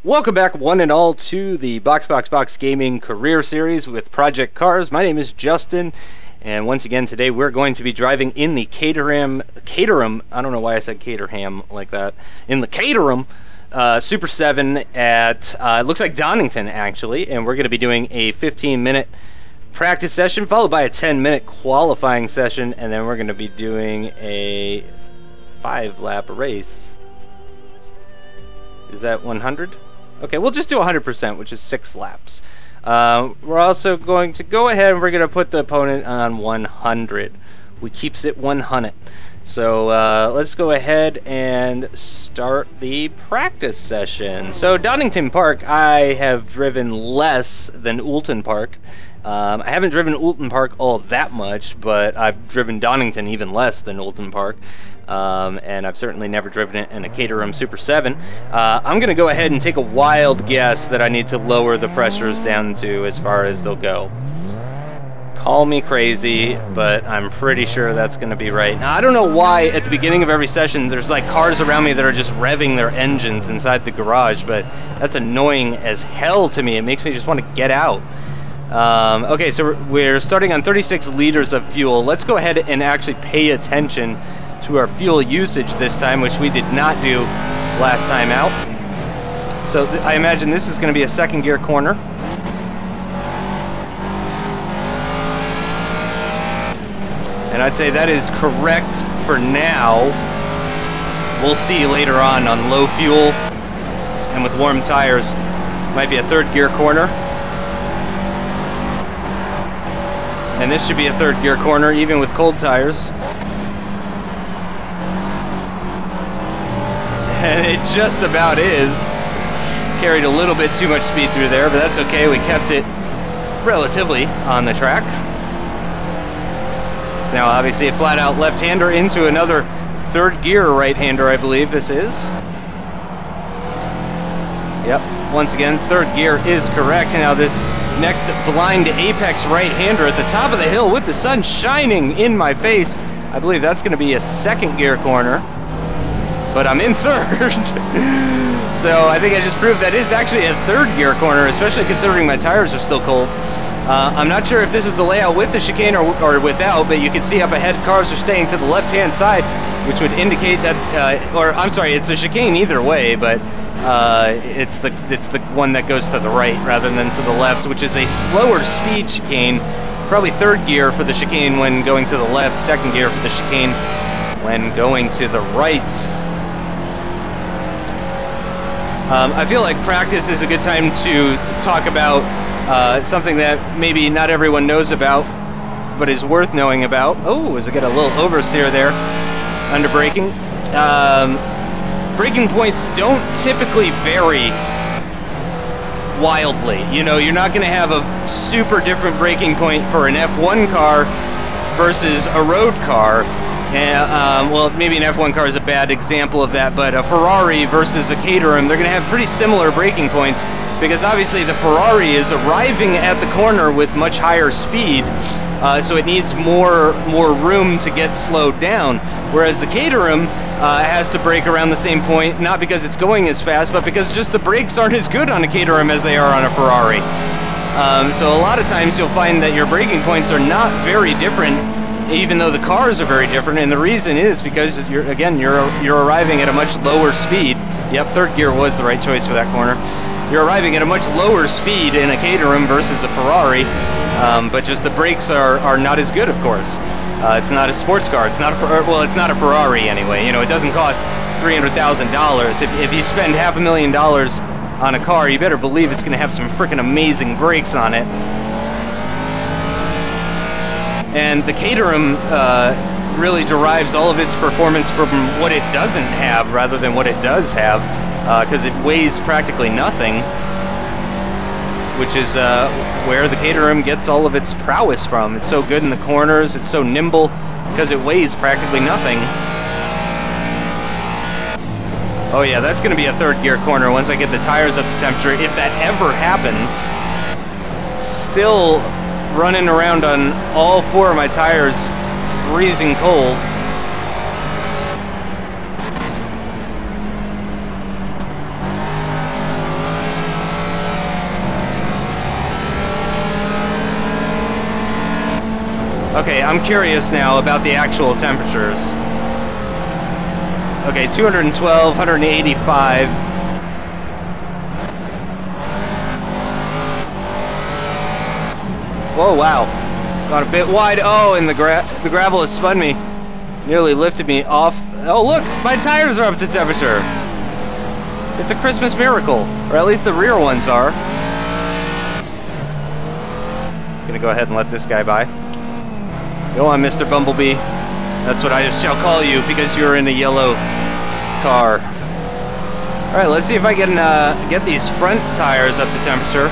Welcome back, one and all, to the Box Gaming Career Series with Project Cars. My name is Justin, and once again today we're going to be driving in the Caterham, I don't know why I said Caterham like that, in the Caterham Super 7 at, it looks like Donington actually, and we're going to be doing a 15-minute practice session followed by a 10-minute qualifying session, and then we're going to be doing a 5-lap race. Is that 100? Okay, we'll just do 100%, which is 6 laps. We're also going to go ahead and we're going to put the opponent on 100. We keeps it 100. So let's go ahead and start the practice session. So Donington Park, I have driven less than Oulton Park. I haven't driven Oulton Park all that much, but I've driven Donington even less than Oulton Park. And I've certainly never driven it in a Caterham Super 7. I'm going to go ahead and take a wild guess that I need to lower the pressures down to as far as they'll go. Call me crazy, but I'm pretty sure that's going to be right. Now, I don't know why at the beginning of every session there's like cars around me that are just revving their engines inside the garage, but that's annoying as hell to me. It makes me just want to get out. Okay, so we're starting on 36 liters of fuel. Let's go ahead and actually pay attention to our fuel usage this time, which we did not do last time out. So I imagine this is going to be a second gear corner. And I'd say that is correct for now. We'll see later on low fuel and with warm tires. Might be a third gear corner. And this should be a third gear corner even with cold tires. And it just about is. Carried a little bit too much speed through there, but that's okay. We kept it relatively on the track. So now obviously a flat out left-hander into another third gear right-hander, I believe this is. Yep, once again, third gear is correct. Now this next blind apex right-hander at the top of the hill with the sun shining in my face. I believe that's going to be a second gear corner. But I'm in third. So I think I just proved that is actually a third gear corner, especially considering my tires are still cold. I'm not sure if this is the layout with the chicane or without, but you can see up ahead cars are staying to the left-hand side, which would indicate that, or I'm sorry, it's a chicane either way, but it's the one that goes to the right rather than to the left, which is a slower speed chicane. Probably third gear for the chicane when going to the left, second gear for the chicane when going to the right. I feel like practice is a good time to talk about something that maybe not everyone knows about, but is worth knowing about. Oh, as I get a little oversteer there, under braking. Braking points don't typically vary wildly. You know, you're not going to have a super different braking point for an F1 car versus a road car. Well, maybe an F1 car is a bad example of that, but a Ferrari versus a Caterham, they're going to have pretty similar braking points because obviously the Ferrari is arriving at the corner with much higher speed, so it needs more room to get slowed down, whereas the Caterham has to brake around the same point, not because it's going as fast, but because just the brakes aren't as good on a Caterham as they are on a Ferrari. So a lot of times you'll find that your braking points are not very different, even though the cars are very different, and the reason is because you're arriving at a much lower speed. Yep, third gear was the right choice for that corner. You're arriving at a much lower speed in a Caterham versus a Ferrari, but just the brakes are not as good, of course. It's not a sports car. It's not it's not a Ferrari anyway. You know, it doesn't cost $300,000. If you spend $500,000 on a car, you better believe it's going to have some freaking amazing brakes on it. And the Caterham really derives all of its performance from what it doesn't have rather than what it does have, because it weighs practically nothing, which is where the Caterham gets all of its prowess from. It's so good in the corners, it's so nimble, because it weighs practically nothing. Oh yeah, that's going to be a third gear corner once I get the tires up to temperature, if that ever happens. Still running around on all 4 of my tires, freezing cold. Okay, I'm curious now about the actual temperatures. Okay, 212, 185. Whoa, wow. Got a bit wide. Oh, and the gravel has spun me. Nearly lifted me off. Oh, look, my tires are up to temperature. It's a Christmas miracle, or at least the rear ones are. Gonna go ahead and let this guy by. Go on, Mr. Bumblebee. That's what I shall call you because you're in a yellow car. Alright, let's see if I can get these front tires up to temperature.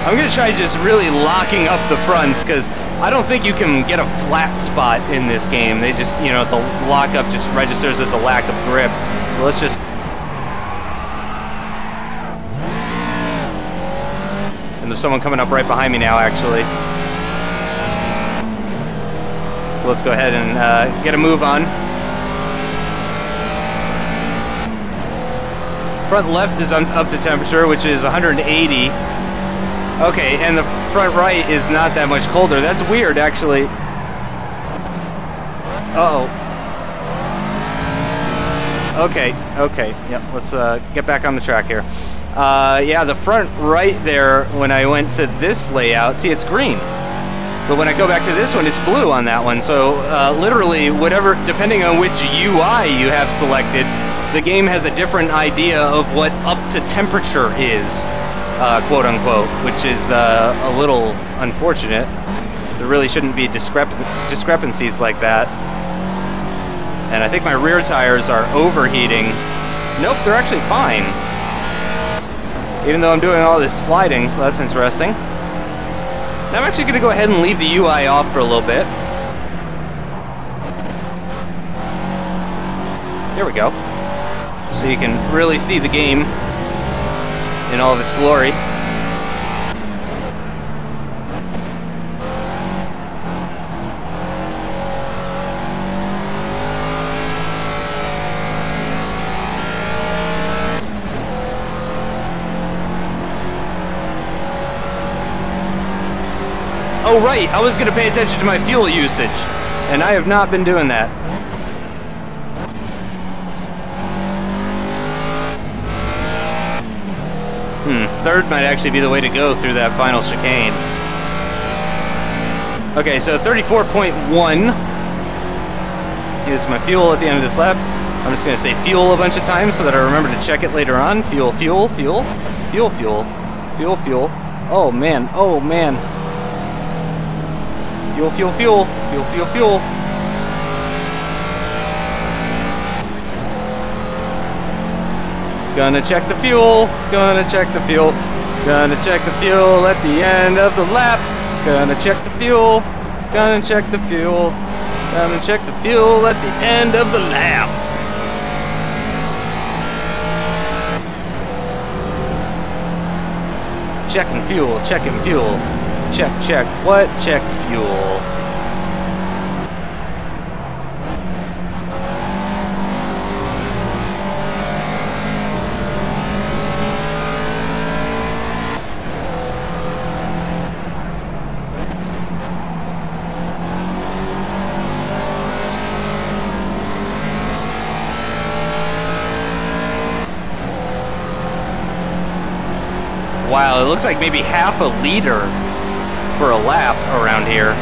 I'm going to try just really locking up the fronts because I don't think you can get a flat spot in this game. They just, you know, the lockup just registers as a lack of grip. So let's just... And there's someone coming up right behind me now, actually. So let's go ahead and get a move on. Front left is up to temperature, which is 180. Okay, and the front right is not that much colder. That's weird, actually. Uh-oh. Okay, yep, let's get back on the track here. Yeah, the front right there, when I went to this layout, see, it's green. But when I go back to this one, it's blue on that one. So, literally, whatever, depending on which UI you have selected, the game has a different idea of what up to temperature is, quote unquote, which is a little unfortunate. There really shouldn't be discrepancies like that. And I think my rear tires are overheating. Nope, they're actually fine. Even though I'm doing all this sliding, so that's interesting. And I'm actually going to go ahead and leave the UI off for a little bit. There we go. So you can really see the game in all of its glory. Oh right, I was going to pay attention to my fuel usage, and I have not been doing that. Third might actually be the way to go through that final chicane. Okay, so 34.1 is my fuel at the end of this lap. I'm just going to say fuel a bunch of times so that I remember to check it later on. Fuel, fuel, fuel, fuel, fuel, fuel, fuel. Oh man, oh man. Fuel, fuel, fuel, fuel, fuel, fuel. Gonna check the fuel, gonna check the fuel, gonna check the fuel at the end of the lap. Gonna check the fuel, gonna check the fuel, gonna check the fuel at the end of the lap. Checking fuel, checking fuel. Check, check, what? Check fuel. Wow, it looks like maybe half a liter for a lap around here.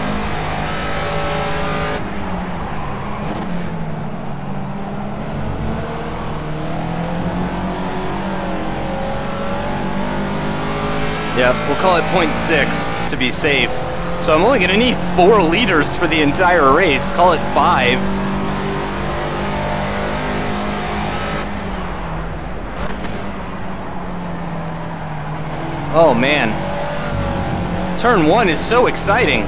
Yeah, we'll call it 0.6 to be safe. So I'm only gonna need 4 liters for the entire race. Call it 5. Oh man. Turn 1 is so exciting.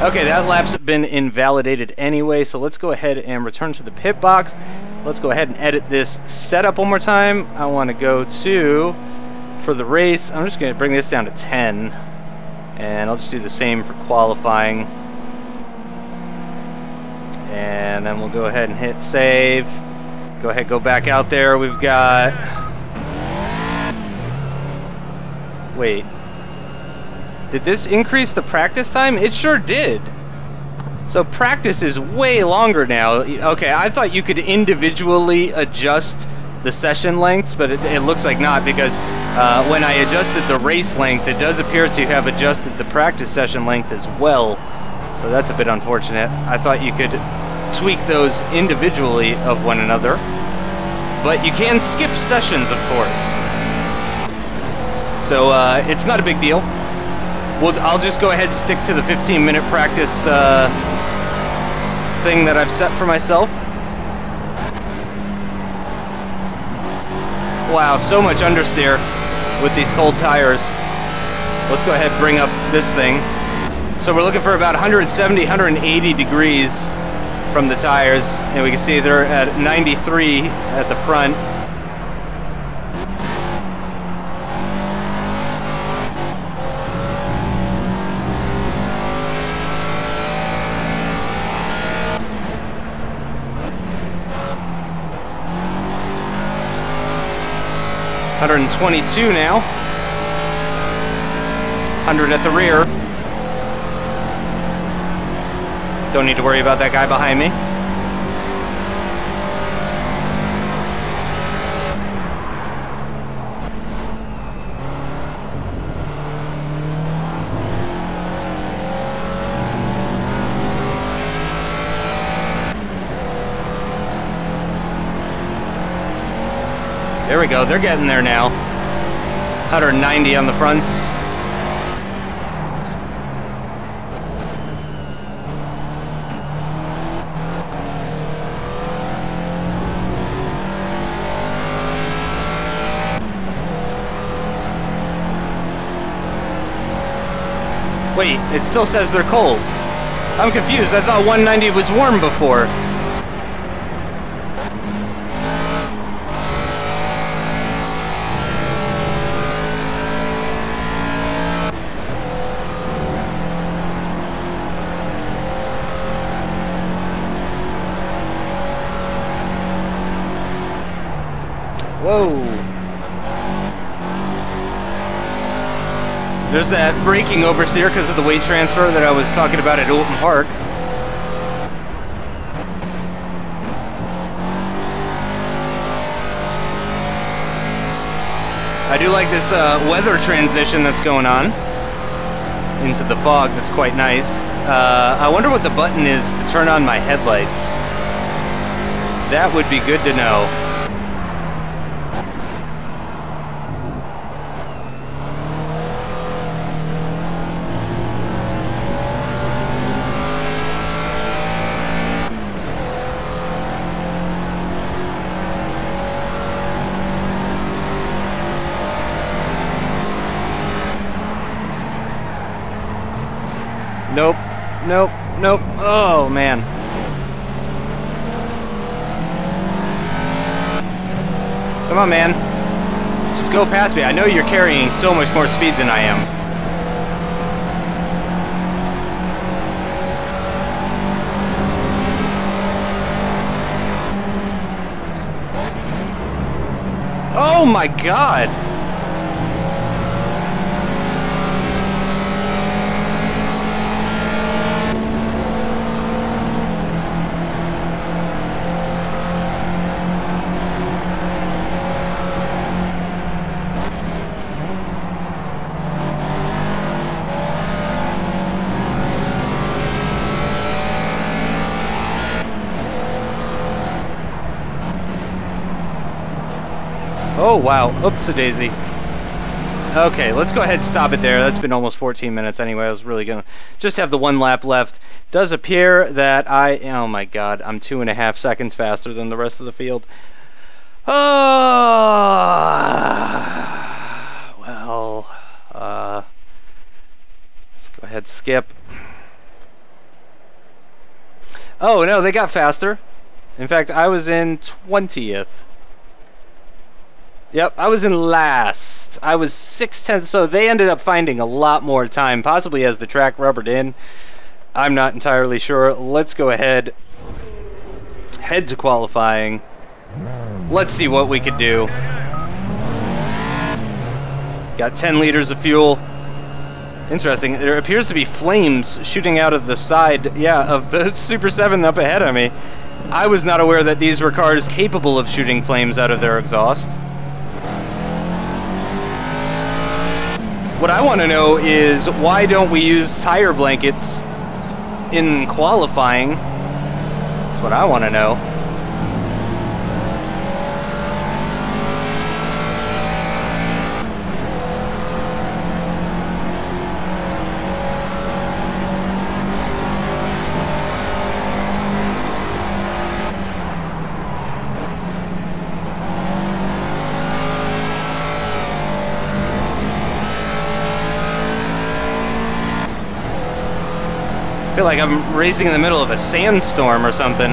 Okay, that lap's been invalidated anyway, so let's go ahead and return to the pit box. Let's go ahead and edit this setup one more time. I want to go to, for the race, I'm just going to bring this down to 10. And I'll just do the same for qualifying. And then we'll go ahead and hit save. Go ahead, go back out there. We've got... Wait. Did this increase the practice time? It sure did. So practice is way longer now. Okay, I thought you could individually adjust the session lengths, but it looks like not, because when I adjusted the race length, it does appear to have adjusted the practice session length as well. So that's a bit unfortunate. I thought you could tweak those individually of one another, but you can skip sessions, of course. So it's not a big deal. I'll just go ahead and stick to the 15-minute practice thing that I've set for myself. Wow, so much understeer with these cold tires. Let's go ahead and bring up this thing. So we're looking for about 170, 180 degrees from the tires, and we can see they're at 93 at the front. $122 now. 100 at the rear. Don't need to worry about that guy behind me. There we go, they're getting there now. 190 on the fronts. Wait, it still says they're cold. I'm confused, I thought 190 was warm before. Whoa. There's that braking oversteer because of the weight transfer that I was talking about at Donington Park. I do like this weather transition that's going on into the fog. That's quite nice. I wonder what the button is to turn on my headlights. That would be good to know. Nope, nope, nope. Oh, man. Come on, man. Just go past me. I know you're carrying so much more speed than I am. Oh, my God. Oh, wow. Oops-a-daisy. Okay, let's go ahead and stop it there. That's been almost 14 minutes anyway. I was really going to just have the one lap left. Does appear that oh my God, I'm 2.5 seconds faster than the rest of the field. Oh, well, let's go ahead and skip. Oh, no, they got faster. In fact, I was in 20th. Yep, I was in last. I was 6/10, so they ended up finding a lot more time, possibly as the track rubbered in. I'm not entirely sure. Let's go ahead, head to qualifying. Let's see what we could do. Got 10 liters of fuel. Interesting. There appears to be flames shooting out of the side, yeah, of the Super 7 up ahead of me. I was not aware that these were cars capable of shooting flames out of their exhaust. What I want to know is, why don't we use tire blankets in qualifying? That's what I want to know. I feel like I'm racing in the middle of a sandstorm or something.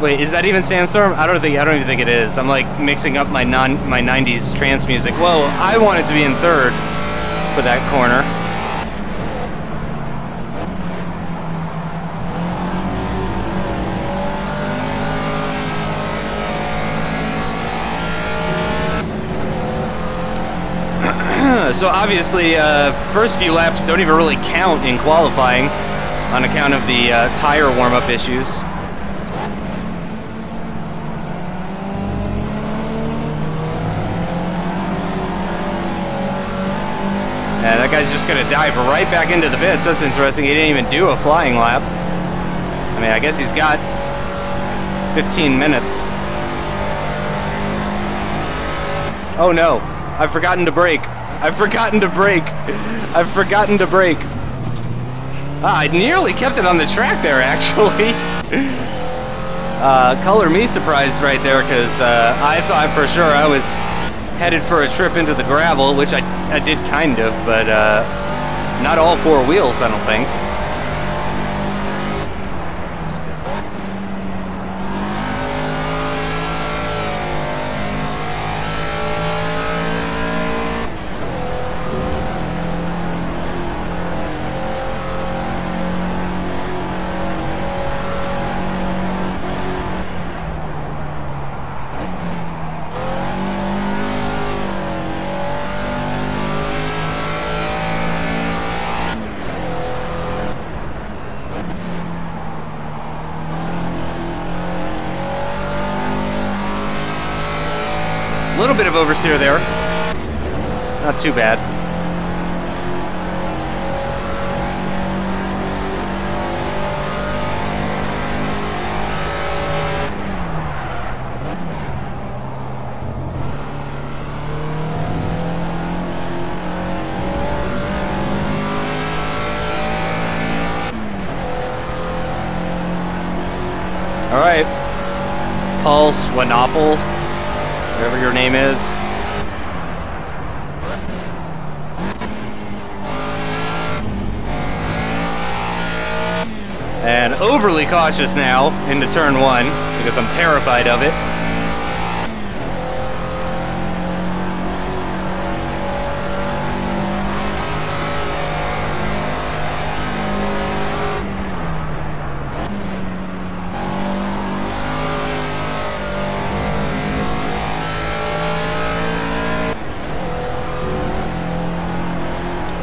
Wait, is that even sandstorm? I don't even think it is. I'm like mixing up my 90s trance music. Whoa, I wanted to be in third for that corner. So obviously, first few laps don't even really count in qualifying on account of the tire warm-up issues. And that guy's just going to dive right back into the pits. That's interesting. He didn't even do a flying lap. I mean, I guess he's got 15 minutes. Oh no, I've forgotten to brake. I've forgotten to brake. I've forgotten to brake. Ah, I nearly kept it on the track there, actually. Color me surprised right there, because I thought for sure I was headed for a trip into the gravel, which I did kind of, but not all four wheels, I don't think. A little bit of oversteer there. Not too bad. All right, Pulse, Wanopple, whatever your name is. And overly cautious now into turn one because I'm terrified of it.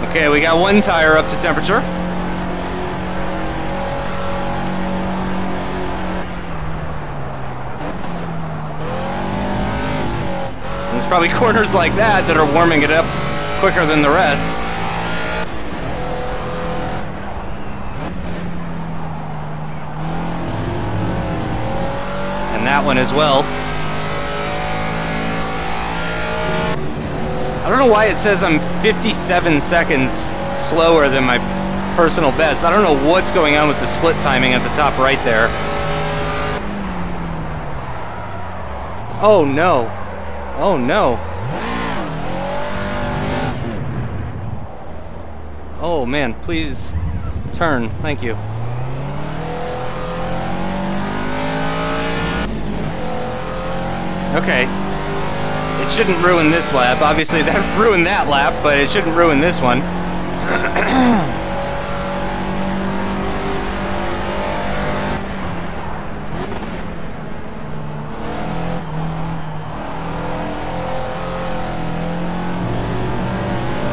Okay, we got one tire up to temperature. And it's probably corners like that that are warming it up quicker than the rest. And that one as well. I don't know why it says I'm 57 seconds slower than my personal best. I don't know what's going on with the split timing at the top right there. Oh no. Oh no. Oh man, please turn. Thank you. Okay. It shouldn't ruin this lap. Obviously that ruined that lap, but it shouldn't ruin this one.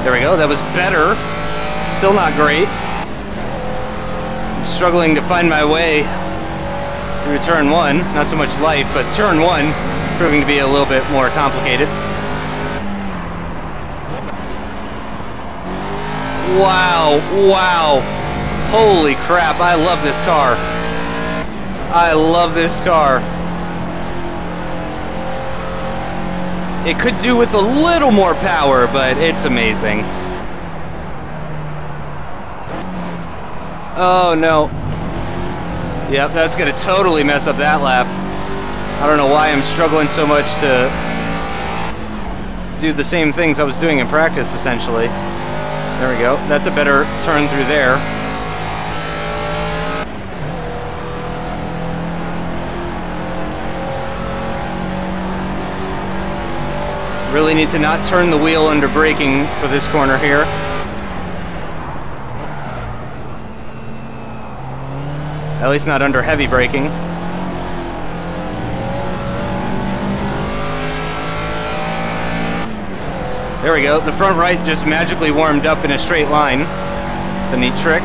There we go, that was better. Still not great. I'm struggling to find my way through turn 1. Not so much life, but turn 1 proving to be a little bit more complicated. Wow, wow. Holy crap, I love this car. I love this car. It could do with a little more power, but it's amazing. Oh no. Yep, that's gonna totally mess up that lap. I don't know why I'm struggling so much to do the same things I was doing in practice, essentially. There we go. That's a better turn through there. Really need to not turn the wheel under braking for this corner here. At least not under heavy braking. There we go. The front right just magically warmed up in a straight line. It's a neat trick.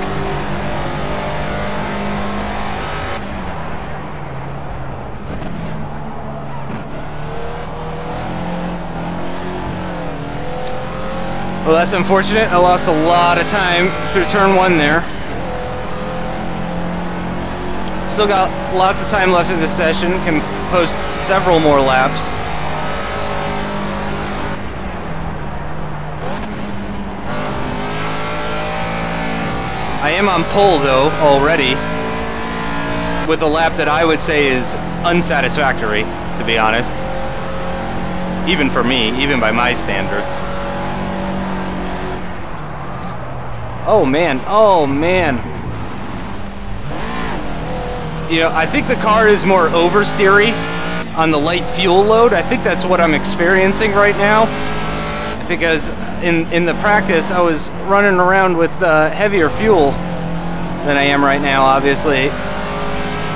Well, that's unfortunate. I lost a lot of time through turn 1 there. Still got lots of time left in this session. Can post several more laps. I am on pole though already, with a lap that I would say is unsatisfactory, to be honest. Even for me, even by my standards. Oh man, oh man. You know, I think the car is more oversteery on the light fuel load. I think that's what I'm experiencing right now. Because in the practice, I was running around with heavier fuel than I am right now, obviously.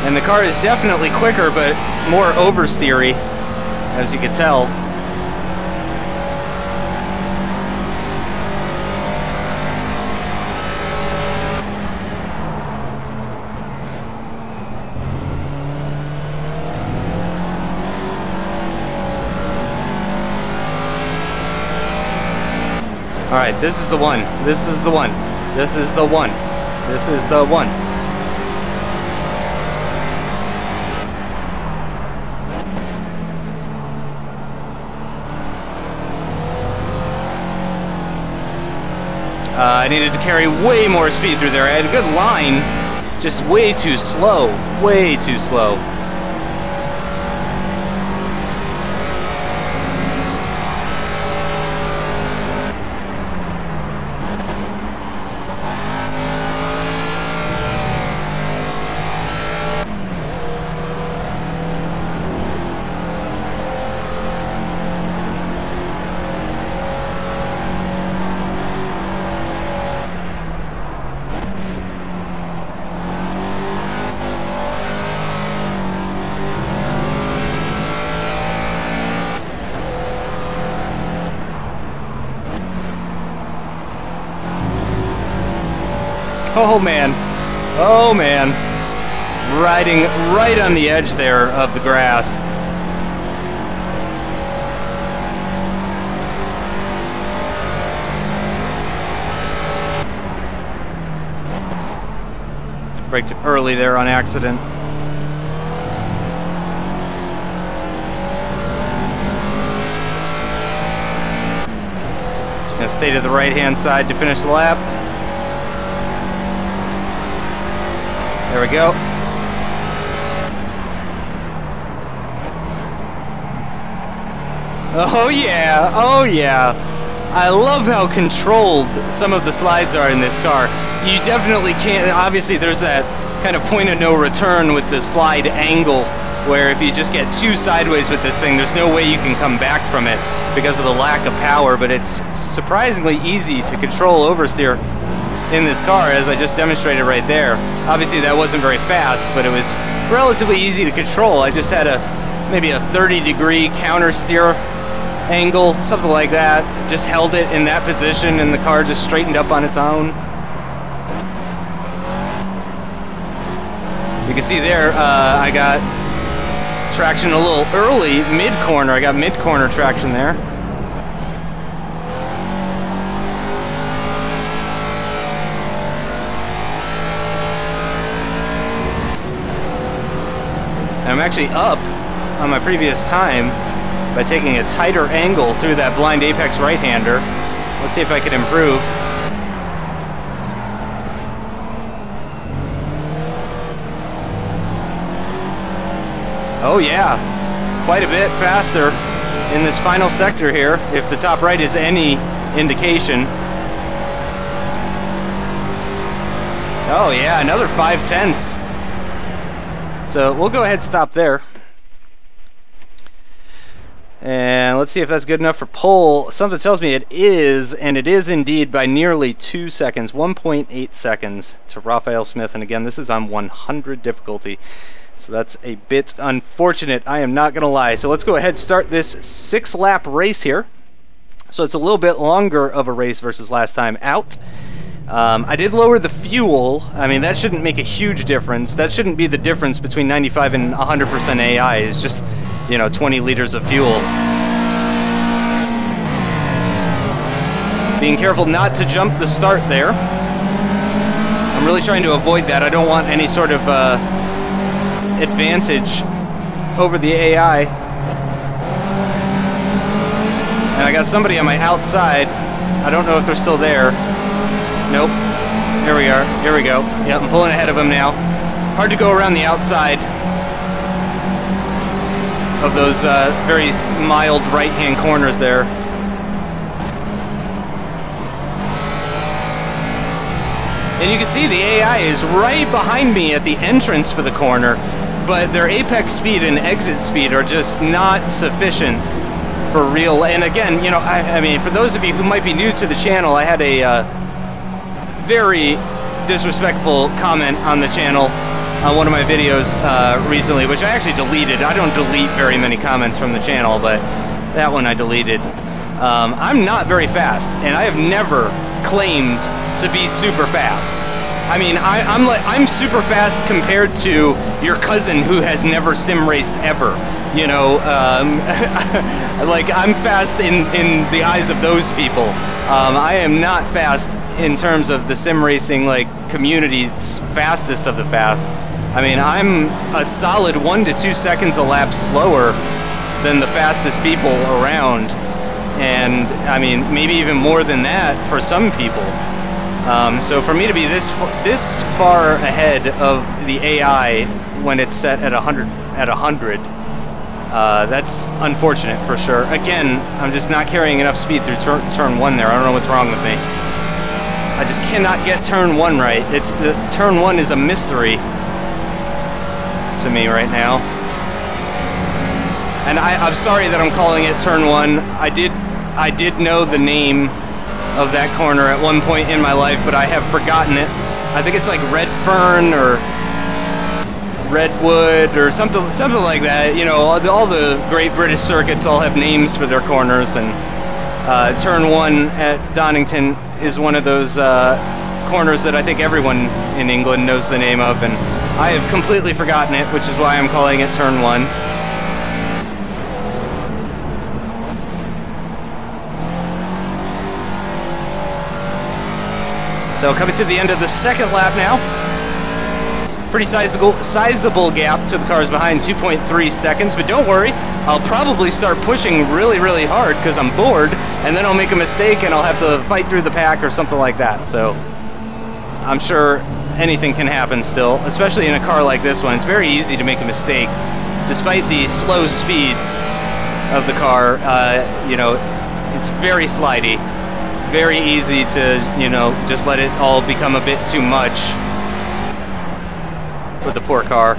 And the car is definitely quicker, but it's more oversteery, as you can tell. Alright, this is the one. This is the one. This is the one. This is the one. I needed to carry way more speed through there. I had a good line, just way too slow. Way too slow. Oh man, oh man, riding right on the edge there of the grass. Braked early there on accident. Just gonna stay to the right hand side to finish the lap. There we go. Oh yeah, oh yeah. I love how controlled some of the slides are in this car. You definitely can't, obviously there's that kind of point of no return with the slide angle, where if you just get too sideways with this thing, there's no way you can come back from it because of the lack of power, but it's surprisingly easy to control oversteer in this car, as I just demonstrated right there. Obviously that wasn't very fast, but it was relatively easy to control. I just had maybe a 30-degree counter steer angle, something like that. Just held it in that position and the car just straightened up on its own. You can see there, I got traction a little early, mid-corner. I got mid-corner traction there. And I'm actually up on my previous time by taking a tighter angle through that blind apex right-hander. Let's see if I can improve. Oh yeah, quite a bit faster in this final sector here, if the top right is any indication. Oh yeah, another 5/10. So we'll go ahead and stop there. And let's see if that's good enough for pole. Something tells me it is, and it is indeed by nearly 2 seconds, 1.8 seconds to Raphael Smith. And again, this is on 100 difficulty. So that's a bit unfortunate, I am not going to lie. So let's go ahead and start this 6-lap race here. So it's a little bit longer of a race versus last time out. I did lower the fuel. I mean, that shouldn't make a huge difference. That shouldn't be the difference between 95 and 100% AI. It's just, you know, 20 liters of fuel. Being careful not to jump the start there. I'm really trying to avoid that. I don't want any sort of advantage over the AI. And I got somebody on my outside. I don't know if they're still there. Nope. Here we are. Here we go. Yep, I'm pulling ahead of him now. Hard to go around the outside of those very mild right-hand corners there. And you can see the AI is right behind me at the entrance for the corner, but their apex speed and exit speed are just not sufficient for real. And again, you know, I mean, for those of you who might be new to the channel, I had a very disrespectful comment on the channel on one of my videos recently, which I actually deleted. I don't delete very many comments from the channel, but that one I deleted. I'm not very fast, and I have never claimed to be super fast. I mean, I'm super fast compared to your cousin who has never sim raced ever. You know, like I'm fast in the eyes of those people. I am not fast in terms of the sim racing like community's fastest of the fast. I mean, I'm a solid 1 to 2 seconds a lap slower than the fastest people around, and I mean maybe even more than that for some people. So for me to be this far ahead of the AI when it's set at 100, that's unfortunate for sure. Again, I'm just not carrying enough speed through turn 1 there. I don't know what's wrong with me. I just cannot get turn 1 right. Turn 1 is a mystery to me right now. And I'm sorry that I'm calling it turn 1. I did know the name of that corner at one point in my life, but I have forgotten it. I think it's like Red Fern or Redwood or something like that. You know, all the great British circuits all have names for their corners, and turn 1 at Donington is one of those corners that I think everyone in England knows the name of, and I have completely forgotten it, which is why I'm calling it turn 1. So coming to the end of the second lap now. Pretty sizable gap to the cars behind, 2.3 seconds, but don't worry, I'll probably start pushing really, really hard because I'm bored, and then I'll make a mistake and I'll have to fight through the pack or something like that. So I'm sure anything can happen still, especially in a car like this one. It's very easy to make a mistake. Despite the slow speeds of the car, you know, it's very slidey. Very easy to, you know, just let it all become a bit too much for the poor car.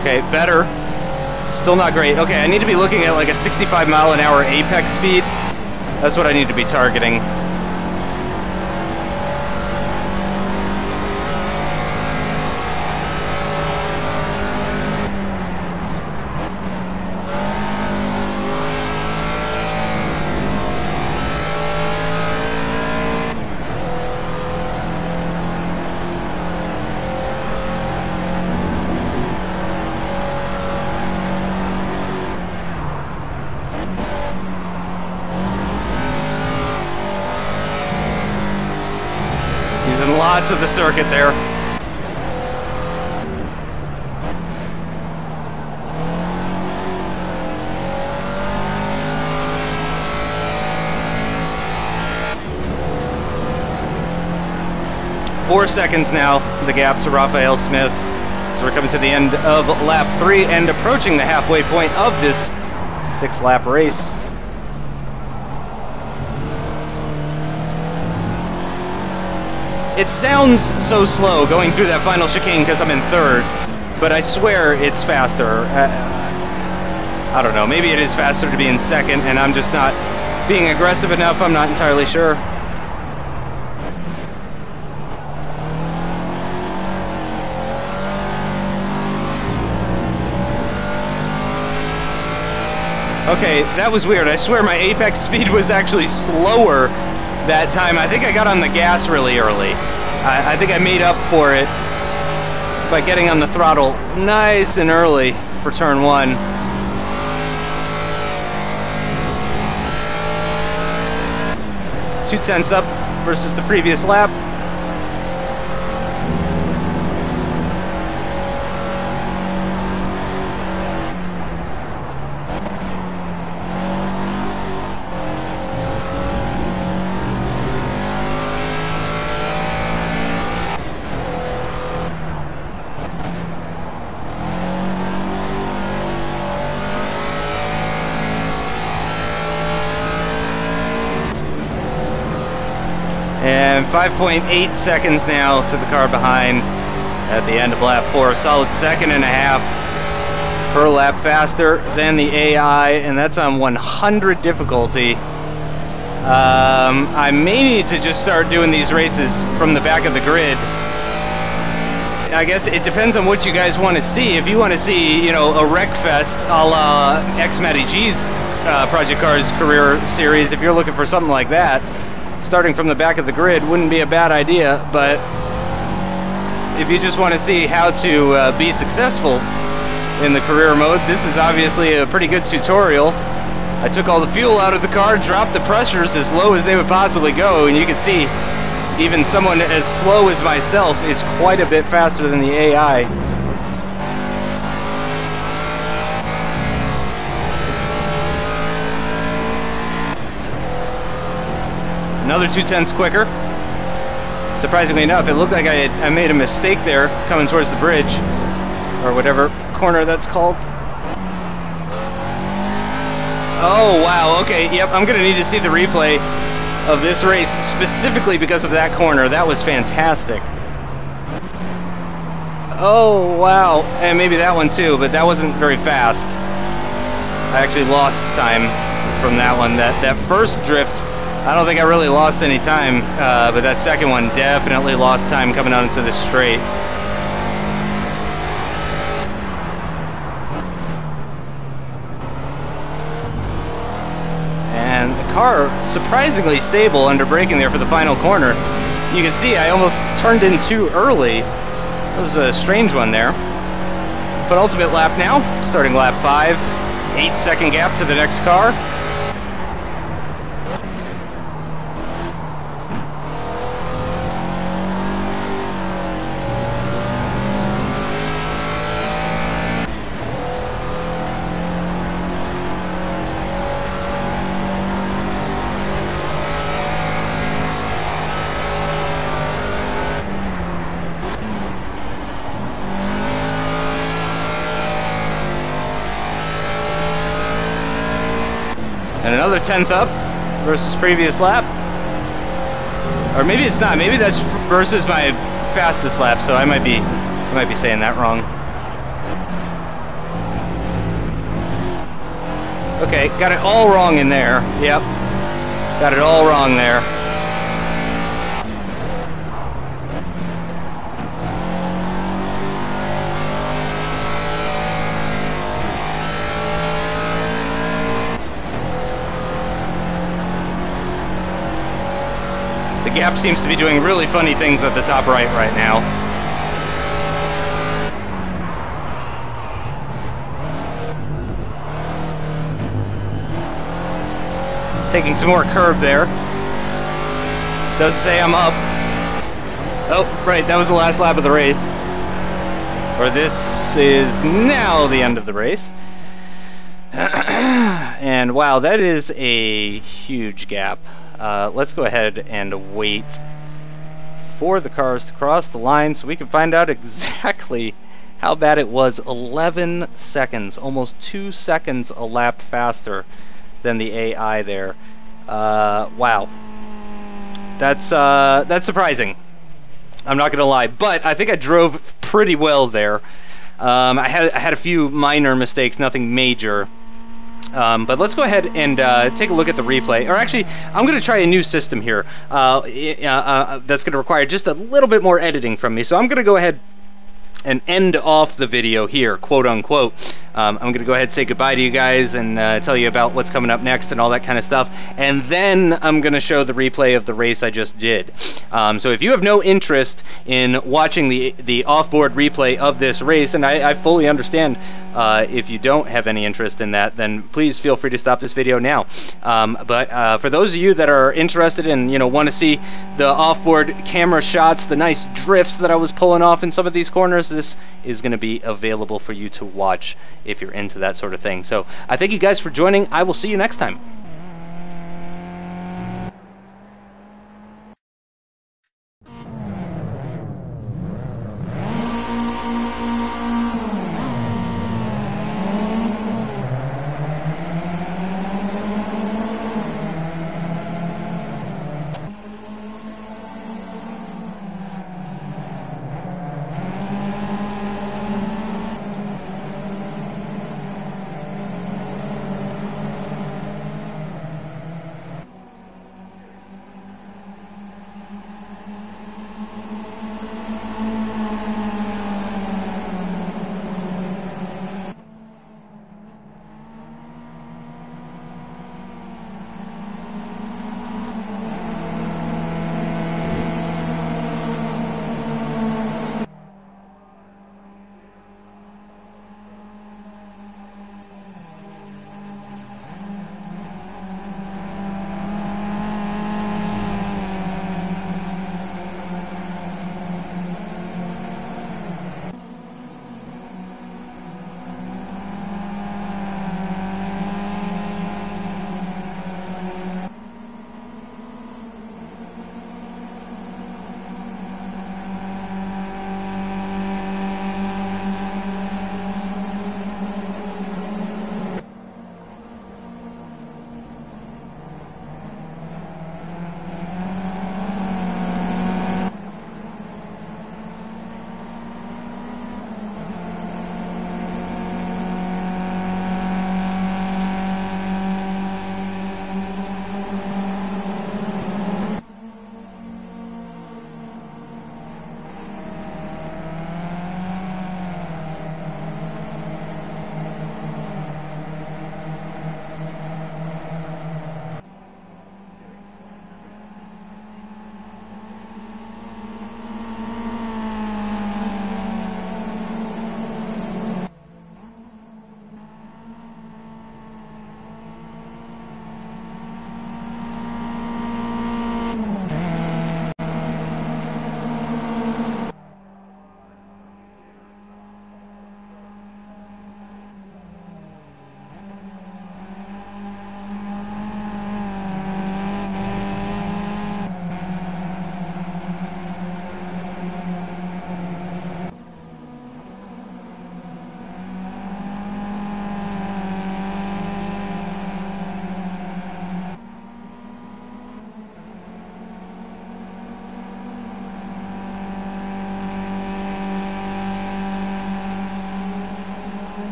Okay, better. Still not great. Okay, I need to be looking at like a 65 mile an hour apex speed. That's what I need to be targeting. spots of the circuit there. Four seconds now, the gap to Raphael Smith. So we're coming to the end of lap 3 and approaching the halfway point of this 6-lap race. It sounds so slow going through that final chicane because I'm in 3rd, but I swear it's faster. I don't know, maybe it is faster to be in 2nd and I'm just not being aggressive enough, I'm not entirely sure. Okay, that was weird. I swear my apex speed was actually slower that time. I think I got on the gas really early. I think I made up for it by getting on the throttle nice and early for turn 1. Two tenths up versus the previous lap. And 5.8 seconds now to the car behind at the end of lap 4. A solid 2.5 per lap faster than the AI, and that's on 100 difficulty. I may need to just start doing these races from the back of the grid. I guess it depends on what you guys want to see. If you want to see, you know, a wreck fest a la X-Matty G's Project Cars career series, if you're looking for something like that, starting from the back of the grid wouldn't be a bad idea. But if you just want to see how to be successful in the career mode, this is obviously a pretty good tutorial. I took all the fuel out of the car, dropped the pressures as low as they would possibly go, and you can see even someone as slow as myself is quite a bit faster than the AI. Another 2 tenths quicker. Surprisingly enough, it looked like I made a mistake there coming towards the bridge, or whatever corner that's called. Oh, wow, okay, yep, I'm gonna need to see the replay of this race specifically because of that corner. That was fantastic. Oh, wow, and maybe that one too, but that wasn't very fast. I actually lost time from that one. That first drift, I don't think I really lost any time, but that second one definitely lost time coming out into the straight. And the car surprisingly stable under braking there for the final corner. You can see I almost turned in too early. That was a strange one there. But ultimate lap now, starting lap 5, 8-second gap to the next car. And another 10th up versus previous lap. Or maybe it's not. Maybe that's versus my fastest lap, so I might be saying that wrong. Okay, got it all wrong in there. Yep. Got it all wrong there. The gap seems to be doing really funny things at the top right now. Taking some more curb there. Does say I'm up. Oh, right, that was the last lap of the race. Or this is now the end of the race. And wow, that is a huge gap. Let's go ahead and wait for the cars to cross the line so we can find out exactly how bad it was. 11 seconds, almost 2 seconds a lap faster than the AI there. Wow. That's surprising. I'm not gonna lie, but I think I drove pretty well there. I had a few minor mistakes, nothing major. But let's go ahead and take a look at the replay. Or actually, I'm going to try a new system here that's going to require just a little bit more editing from me. So I'm going to go ahead and end off the video here, quote unquote. I'm going to go ahead and say goodbye to you guys and tell you about what's coming up next and all that kind of stuff. And then I'm going to show the replay of the race I just did. So if you have no interest in watching the offboard replay of this race, and I fully understand if you don't have any interest in that, then please feel free to stop this video now. But for those of you that are interested and want to see the offboard camera shots, the nice drifts that I was pulling off in some of these corners, this is going to be available for you to watch if you're into that sort of thing. So I thank you guys for joining. I will see you next time.